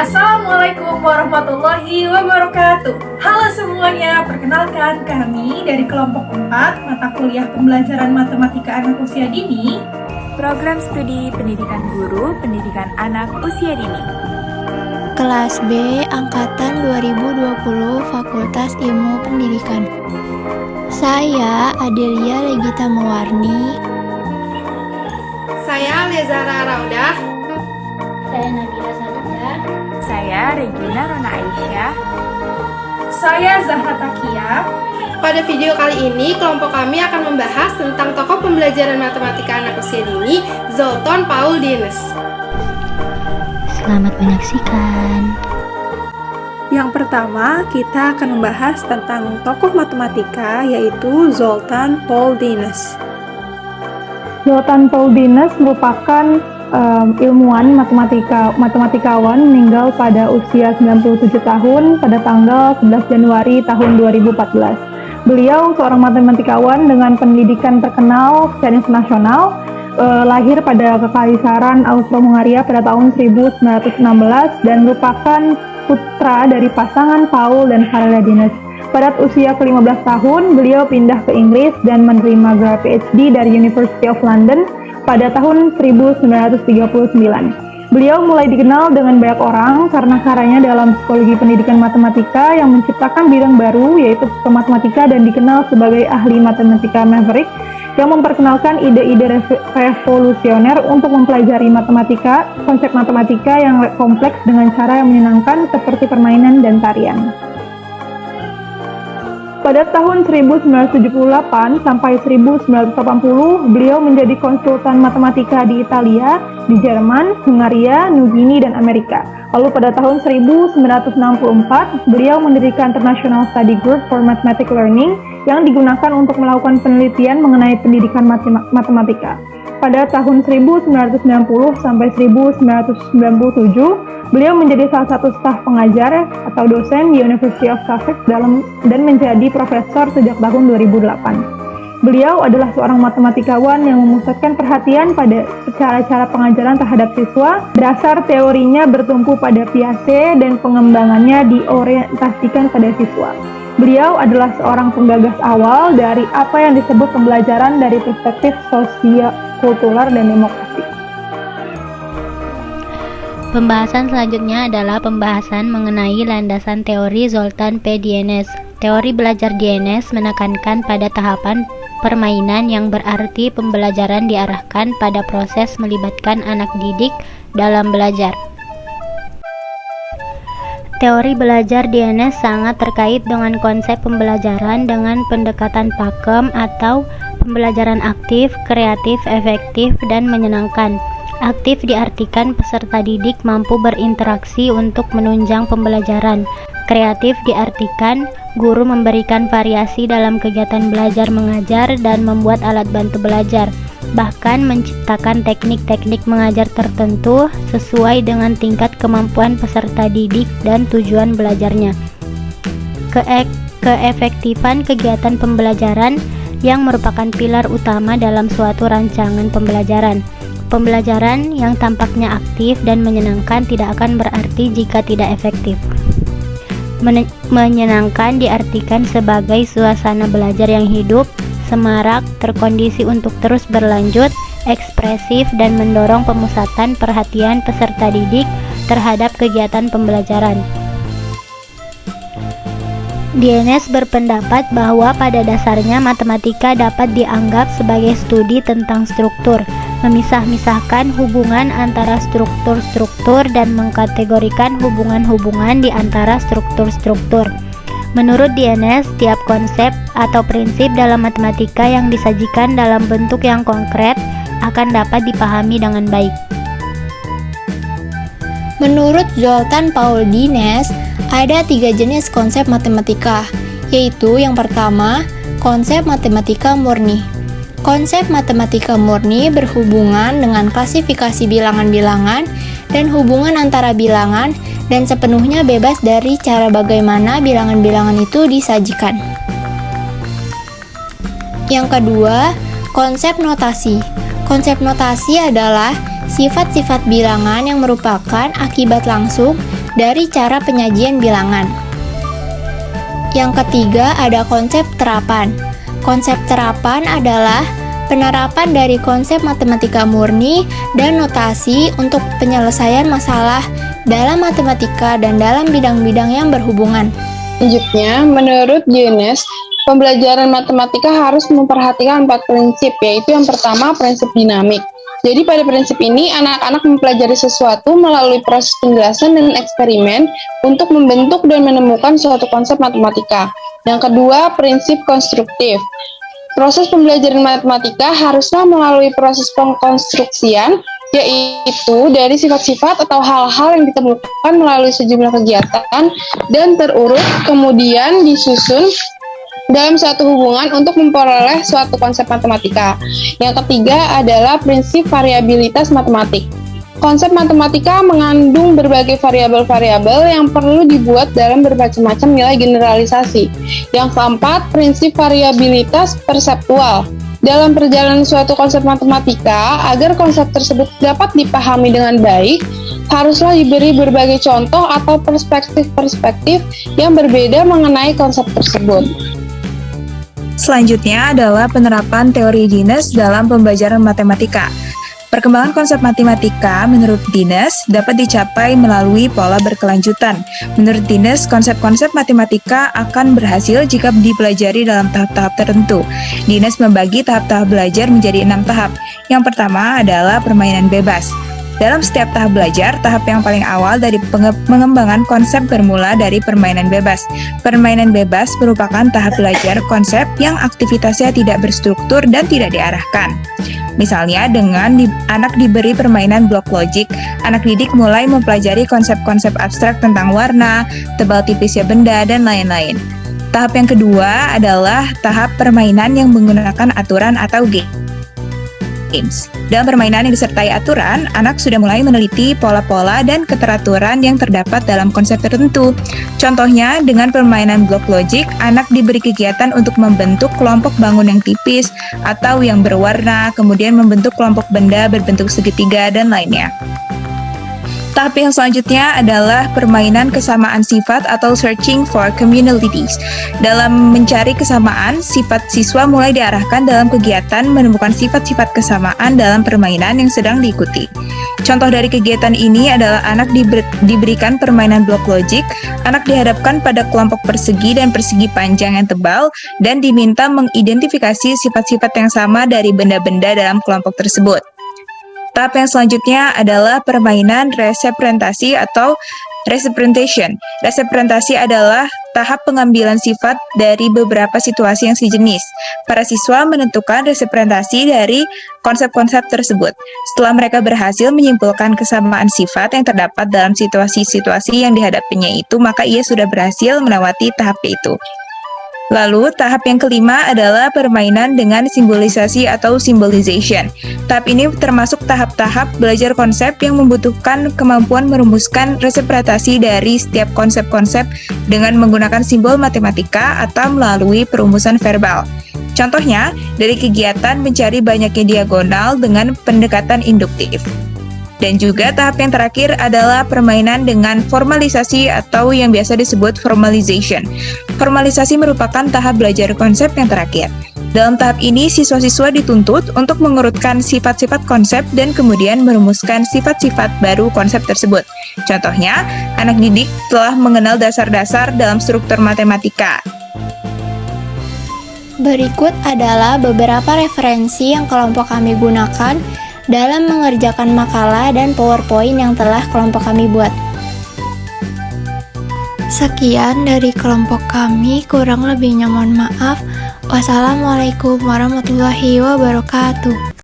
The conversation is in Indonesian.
Assalamualaikum warahmatullahi wabarakatuh. Halo semuanya, perkenalkan kami dari kelompok 4 mata kuliah pembelajaran matematika anak usia dini, Program Studi Pendidikan Guru Pendidikan Anak Usia Dini. Kelas B Angkatan 2020 Fakultas Ilmu Pendidikan. Saya Adelia Legita Mewarni. Saya Lezara Raudah. Saya Nabila Sadida. Saya Regina Rona Aisyah. saya Zahra Takia. Pada video kali ini, kelompok kami akan membahas tentang tokoh pembelajaran matematika anak usia dini, Zoltan Paul Dienes. Selamat menyaksikan. Yang pertama, kita akan membahas tentang tokoh matematika yaitu Zoltan Paul Dienes. Zoltan Paul Dienes merupakan ilmuwan matematikawan meninggal pada usia 97 tahun pada tanggal 11 Januari tahun 2014. Beliau seorang matematikawan dengan pendidikan terkenal secara internasional, lahir pada Kekaisaran Austro-Hungaria pada tahun 1916 dan merupakan putra dari pasangan Paul dan Carla Dienes. Pada usia ke-15 tahun, beliau pindah ke Inggris dan menerima gelar PhD dari University of London pada tahun 1939. Beliau mulai dikenal dengan banyak orang karena karyanya dalam psikologi pendidikan matematika yang menciptakan bidang baru yaitu matematika dan dikenal sebagai ahli matematika maverick yang memperkenalkan ide-ide revolusioner untuk mempelajari matematika, konsep matematika yang kompleks dengan cara yang menyenangkan seperti permainan dan tarian. Pada tahun 1978 sampai 1980, beliau menjadi konsultan matematika di Italia, di Jerman, Hungaria, New Guinea, dan Amerika. Lalu pada tahun 1964, beliau mendirikan International Study Group for Mathematic Learning yang digunakan untuk melakukan penelitian mengenai pendidikan matematika. Pada tahun 1990 sampai 1997, beliau menjadi salah satu staf pengajar atau dosen di University of Sussex dan menjadi profesor sejak tahun 2008. Beliau adalah seorang matematikawan yang memusatkan perhatian pada cara-cara pengajaran terhadap siswa. Dasar teorinya bertumpu pada Piaget dan pengembangannya diorientasikan pada siswa. Beliau adalah seorang penggagas awal dari apa yang disebut pembelajaran dari perspektif sosio-kultural dan demokrasi. Pembahasan selanjutnya adalah pembahasan mengenai landasan teori Zoltan P. Dienes. Teori belajar Dienes menekankan pada tahapan permainan yang berarti pembelajaran diarahkan pada proses melibatkan anak didik dalam belajar. Teori belajar Dienes sangat terkait dengan konsep pembelajaran dengan pendekatan pakem atau pembelajaran aktif, kreatif, efektif, dan menyenangkan. Aktif diartikan peserta didik mampu berinteraksi untuk menunjang pembelajaran. Kreatif diartikan guru memberikan variasi dalam kegiatan belajar mengajar dan membuat alat bantu belajar, bahkan menciptakan teknik-teknik mengajar tertentu sesuai dengan tingkat kemampuan peserta didik dan tujuan belajarnya. Keefektifan kegiatan pembelajaran yang merupakan pilar utama dalam suatu rancangan pembelajaran. Pembelajaran yang tampaknya aktif dan menyenangkan tidak akan berarti jika tidak efektif. Menyenangkan diartikan sebagai suasana belajar yang hidup, semarak, terkondisi untuk terus berlanjut, ekspresif, dan mendorong pemusatan perhatian peserta didik terhadap kegiatan pembelajaran. Dienes berpendapat bahwa pada dasarnya matematika dapat dianggap sebagai studi tentang struktur, memisah-misahkan hubungan antara struktur-struktur dan mengkategorikan hubungan-hubungan di antara struktur-struktur. Menurut Dienes, tiap konsep atau prinsip dalam matematika yang disajikan dalam bentuk yang konkret akan dapat dipahami dengan baik. Menurut Zoltan Paul Dienes, ada 3 jenis konsep matematika, yaitu yang pertama, konsep matematika murni. Konsep matematika murni berhubungan dengan klasifikasi bilangan-bilangan dan hubungan antara bilangan dan sepenuhnya bebas dari cara bagaimana bilangan-bilangan itu disajikan. Yang kedua, konsep notasi. Konsep notasi adalah sifat-sifat bilangan yang merupakan akibat langsung dari cara penyajian bilangan. Yang ketiga ada konsep terapan. Konsep terapan adalah penerapan dari konsep matematika murni dan notasi untuk penyelesaian masalah dalam matematika dan dalam bidang-bidang yang berhubungan. Selanjutnya, menurut Jeunesse, pembelajaran matematika harus memperhatikan 4 prinsip, yaitu yang pertama, prinsip dinamik. Jadi pada prinsip ini, anak-anak mempelajari sesuatu melalui proses penjelasan dan eksperimen untuk membentuk dan menemukan suatu konsep matematika. Yang kedua, prinsip konstruktif. Proses pembelajaran matematika haruslah melalui proses pengkonstruksian, yaitu dari sifat-sifat atau hal-hal yang ditemukan melalui sejumlah kegiatan dan terurut, kemudian disusun dalam suatu hubungan untuk memperoleh suatu konsep matematika. Yang ketiga adalah prinsip variabilitas matematik. Konsep matematika mengandung berbagai variabel-variabel yang perlu dibuat dalam bermacam-macam nilai generalisasi. Yang keempat, prinsip variabilitas perseptual. Dalam perjalanan suatu konsep matematika, agar konsep tersebut dapat dipahami dengan baik, haruslah diberi berbagai contoh atau perspektif-perspektif yang berbeda mengenai konsep tersebut. Selanjutnya adalah penerapan teori Jeunesse dalam pembelajaran matematika. Perkembangan konsep matematika menurut Jeunesse dapat dicapai melalui pola berkelanjutan. Menurut Jeunesse, konsep-konsep matematika akan berhasil jika dipelajari dalam tahap-tahap tertentu. Jeunesse membagi tahap-tahap belajar menjadi 6 tahap. Yang pertama adalah permainan bebas. Dalam setiap tahap belajar, tahap yang paling awal dari pengembangan konsep bermula dari permainan bebas. Permainan bebas merupakan tahap belajar konsep yang aktivitasnya tidak berstruktur dan tidak diarahkan. Misalnya dengan anak diberi permainan blok logik, anak didik mulai mempelajari konsep-konsep abstrak tentang warna, tebal tipisnya benda, dan lain-lain. Tahap yang kedua adalah tahap permainan yang menggunakan aturan atau games. Dalam permainan yang disertai aturan, anak sudah mulai meneliti pola-pola dan keteraturan yang terdapat dalam konsep tertentu. Contohnya, dengan permainan blok logik, anak diberi kegiatan untuk membentuk kelompok bangun yang tipis atau yang berwarna, kemudian membentuk kelompok benda berbentuk segitiga, dan lainnya. Tahap yang selanjutnya adalah permainan kesamaan sifat atau searching for commonalities. Dalam mencari kesamaan, sifat siswa mulai diarahkan dalam kegiatan menemukan sifat-sifat kesamaan dalam permainan yang sedang diikuti. Contoh dari kegiatan ini adalah anak diberikan permainan blok logik, anak dihadapkan pada kelompok persegi dan persegi panjang yang tebal, dan diminta mengidentifikasi sifat-sifat yang sama dari benda-benda dalam kelompok tersebut. Tahap yang selanjutnya adalah permainan representasi atau representation. Representasi adalah tahap pengambilan sifat dari beberapa situasi yang sejenis. Para siswa menentukan representasi dari konsep-konsep tersebut. Setelah mereka berhasil menyimpulkan kesamaan sifat yang terdapat dalam situasi-situasi yang dihadapinya itu, maka ia sudah berhasil melewati tahap itu. Lalu, tahap yang kelima adalah permainan dengan simbolisasi atau symbolization. Tahap ini termasuk tahap-tahap belajar konsep yang membutuhkan kemampuan merumuskan representasi dari setiap konsep-konsep dengan menggunakan simbol matematika atau melalui perumusan verbal. Contohnya, dari kegiatan mencari banyaknya diagonal dengan pendekatan induktif. Dan juga tahap yang terakhir adalah permainan dengan formalisasi atau yang biasa disebut formalization. Formalisasi merupakan tahap belajar konsep yang terakhir. Dalam tahap ini, siswa-siswa dituntut untuk mengurutkan sifat-sifat konsep dan kemudian merumuskan sifat-sifat baru konsep tersebut. Contohnya, anak didik telah mengenal dasar-dasar dalam struktur matematika. Berikut adalah beberapa referensi yang kelompok kami gunakan dalam mengerjakan makalah dan PowerPoint yang telah kelompok kami buat. Sekian dari kelompok kami, kurang lebihnya mohon maaf. Wassalamualaikum warahmatullahi wabarakatuh.